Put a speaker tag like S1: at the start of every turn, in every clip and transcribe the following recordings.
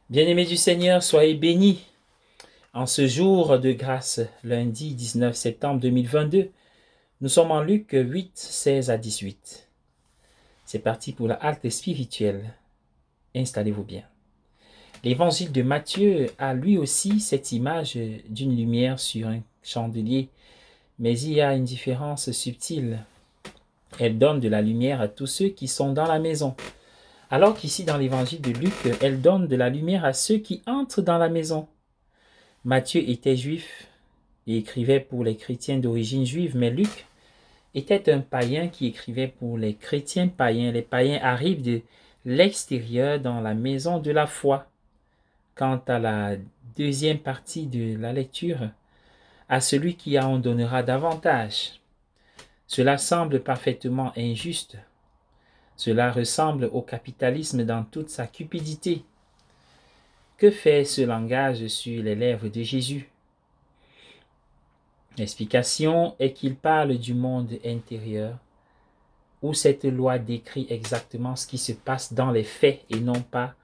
S1: Bien-aimés du Seigneur, soyez bénis. En ce jour de grâce, lundi 19 septembre 2022, nous sommes en Luc 8, 16 à 18. C'est parti pour la halte spirituelle. Installez-vous bien. L'évangile de Matthieu a lui aussi cette image d'une lumière sur un chandelier, mais il y a une différence subtile. Elle donne de la lumière à tous ceux qui sont dans la maison. Alors qu'ici dans l'évangile de Luc, elle donne de la lumière à ceux qui entrent dans la maison. Matthieu était juif et écrivait pour les chrétiens d'origine juive, mais Luc était un païen qui écrivait pour les chrétiens païens. Les païens arrivent de l'extérieur dans la maison de la foi. Quant à la deuxième partie de la lecture, à celui qui en donnera davantage. Cela semble parfaitement injuste. Cela ressemble au capitalisme dans toute sa cupidité. Que fait ce langage sur les lèvres de Jésus? L'explication est qu'il parle du monde intérieur, où cette loi décrit exactement ce qui se passe dans les faits et non pas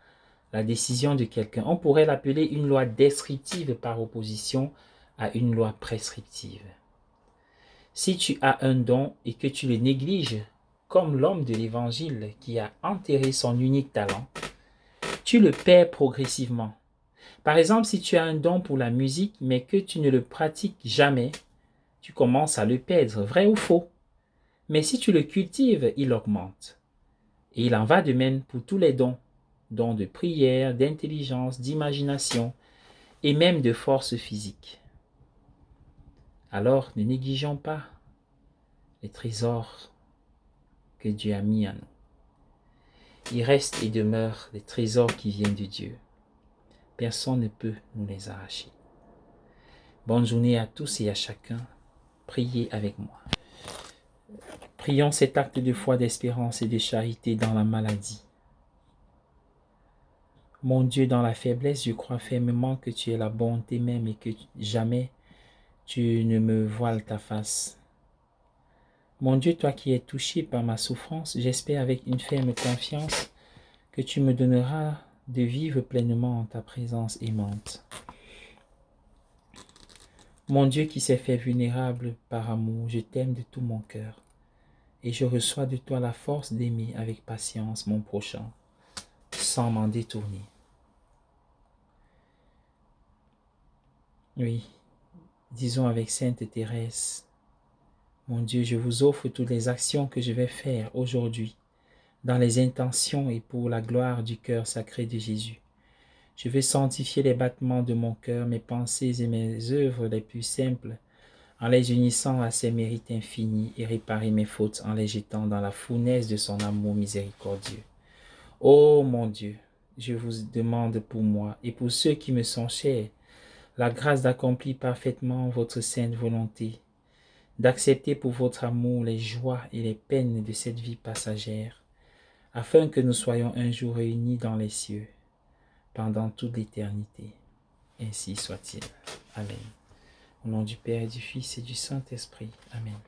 S1: la décision de quelqu'un. On pourrait l'appeler une loi descriptive par opposition à une loi prescriptive. Si tu as un don et que tu le négliges, comme l'homme de l'évangile qui a enterré son unique talent, tu le perds progressivement. Par exemple, si tu as un don pour la musique mais que tu ne le pratiques jamais, tu commences à le perdre, vrai ou faux? Mais si tu le cultives, il augmente. Et il en va de même pour tous les dons, dons de prière, d'intelligence, d'imagination et même de force physique. Alors, ne négligeons pas les trésors que Dieu a mis en nous. Il reste et demeure des trésors qui viennent de Dieu. Personne ne peut nous les arracher. Bonne journée à tous et à chacun. Priez avec moi. Prions cet acte de foi, d'espérance et de charité dans la maladie. Mon Dieu, dans la faiblesse, je crois fermement que tu es la bonté même et que jamais tu ne me voiles ta face. Mon Dieu, toi qui es touché par ma souffrance, j'espère avec une ferme confiance que tu me donneras de vivre pleinement en ta présence aimante. Mon Dieu qui s'est fait vulnérable par amour, je t'aime de tout mon cœur et je reçois de toi la force d'aimer avec patience mon prochain, sans m'en détourner. Oui, disons avec Sainte Thérèse, mon Dieu, je vous offre toutes les actions que je vais faire aujourd'hui, dans les intentions et pour la gloire du cœur sacré de Jésus. Je veux sanctifier les battements de mon cœur, mes pensées et mes œuvres les plus simples, en les unissant à ses mérites infinis et réparer mes fautes en les jetant dans la fournaise de son amour miséricordieux. Ô mon Dieu, je vous demande pour moi et pour ceux qui me sont chers, la grâce d'accomplir parfaitement votre sainte volonté, d'accepter pour votre amour les joies et les peines de cette vie passagère, afin que nous soyons un jour réunis dans les cieux, pendant toute l'éternité. Ainsi soit-il. Amen. Au nom du Père et du Fils et du Saint-Esprit. Amen.